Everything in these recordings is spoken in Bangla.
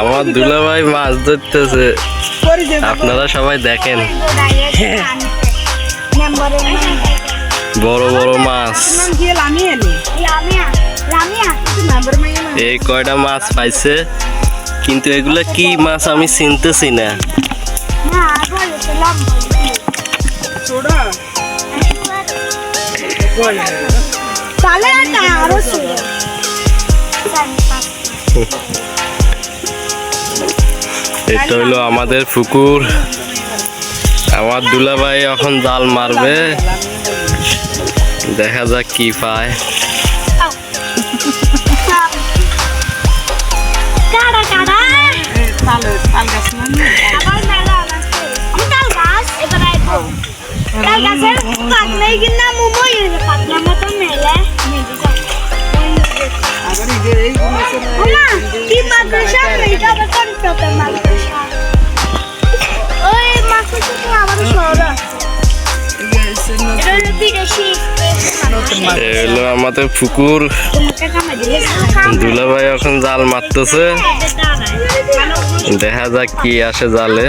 আমার দুলাভাই মাছ ধরতেছে, আপনারা সবাই দেখেন। বড় বড় মাছ, এই কয়টা মাছ পাইছে, কিন্তু এগুলা কি মাছ আমি চিনতেছি না। এটা হইলো আমাদের পুকুর। আমার দুলাভাই এখন জাল মারবে, দেখা যাক কি পায়। আমাদের পুকুর, দুলাভাই এখন জাল মারতেছে, দেখা যাক কি আসে জালে।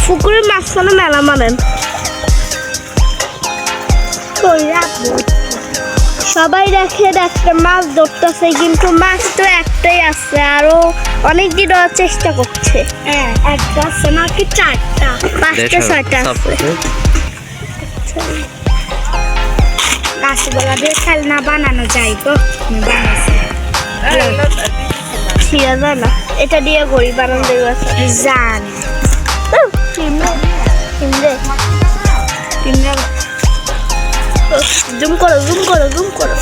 পুকুরের মাঝখানে মেলা মানেন, সবাই দেখেন একটা মাছ ধরতেছে, কিন্তু মাছ তো একটাই আছে, আরো অনেক দিন চেষ্টা করছে। একটা আছে নাকি চারটা, পাঁচটা ছয়টা আছে। গাছগুলা দিয়ে খেলনা বানানো যায় গো, না এটা দিয়ে গড়ি বানানো জান। জুম করো, জুম করো, জুম করো।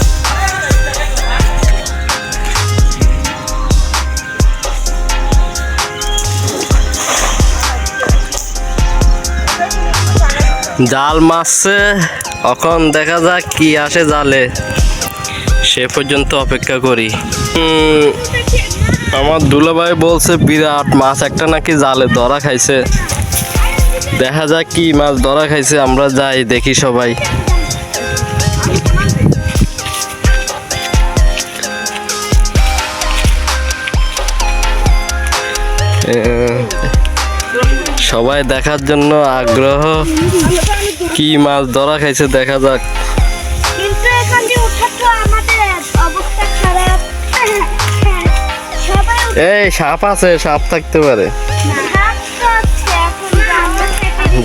জাল মারছে, এখন দেখা যাক কি আসে জালে, সে পর্যন্ত অপেক্ষা করি। আমার দুলাভাই বলছে বিরাট মাছ একটা নাকি জালে ধরা খাইছে, দেখা যাক কি মাছ ধরা খাইছে। আমরা যাই দেখি সবাই। সবাই দেখার জন্য আগ্রহ, কি মাছ ধরা খাইছে দেখা যাক। এই সাপ আছে, সাপ থাকতে পারে,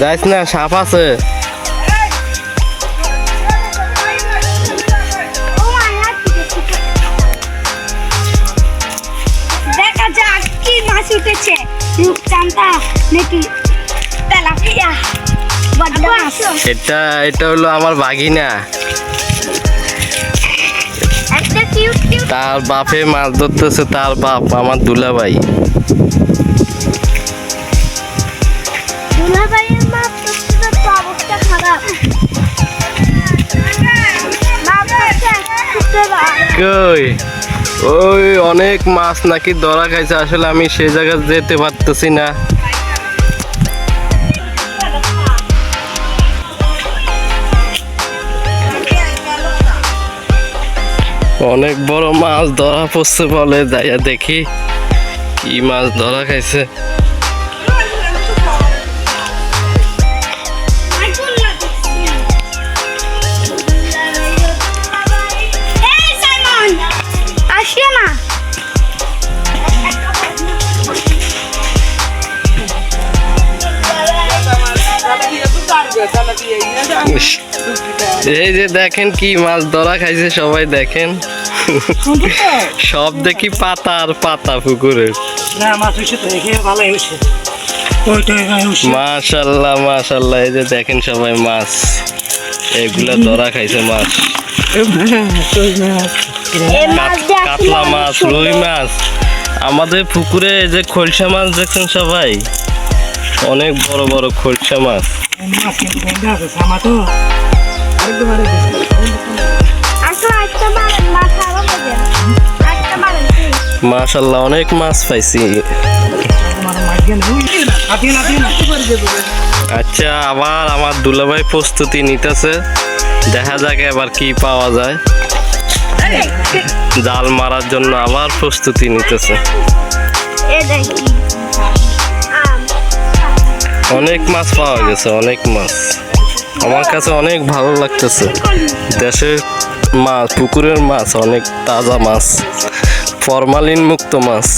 যাইস না, সাপ আছে। দেখা যাক কি মাছ উঠেছে, রূপচাঁদা নাকি তেলাপিয়া। এটা হলো আমার বাগিনা, তার বাপে মাছ ধরতেছে, তার বাপ আমার দুলাভাই। কই ওই অনেক মাছ নাকি ধরা খাইছে, আসলে আমি সেই জায়গায় যেতে পারতেছি না। অনেক বড় মাছ ধরা পড়ছে বলে, যাইয়া দেখি কি মাছ ধরা খাইছে। এই যে দেখেন কি মাছ ধরা খাইছে, সবাই দেখেন। সব দেখি পাতা আর পাতা পুকুরের। মাশাআল্লাহ মাশাআল্লাহ, এই যে দেখেন সবাই মাছ, এগুলা ধরা খাইছে মাছ, কাতলা মাছ, রুই মাছ। আমাদের পুকুরে এই যে খলসা মাছ দেখছেন সবাই, অনেক বড় বড় খলসা মাছ। মাছ কিন্তু গন্ধ আছে সামা তো আরেকটু মারে আসলে একটা বারেন মাছ আরো দেবেন একটা বারেন মাশাল্লাহ অনেক মাছ পাইছি। আমার মাছ গেল হাতিয়ে না করে দেবো আচ্ছা, আবার আমার দুলাভাই প্রস্তুতি নিতেছে, দেখা যাক এবার কি পাওয়া যায়। জাল মারার জন্য আবার প্রস্তুতি নিতেছে। এ দেখি অনেক মাছ পাওয়া গেছে, অনেক মাছ। আমার কাছে অনেক ভালো লাগতেছে। দেশের মাছ, পুকুরের মাছ, অনেক তাজা মাছ, ফরমালিন মুক্ত মাছ।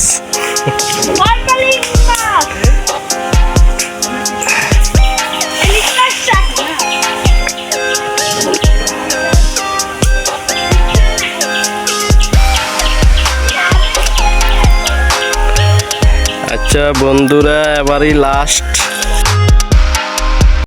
আচ্ছা বন্ধুরা, এবারই লাস্ট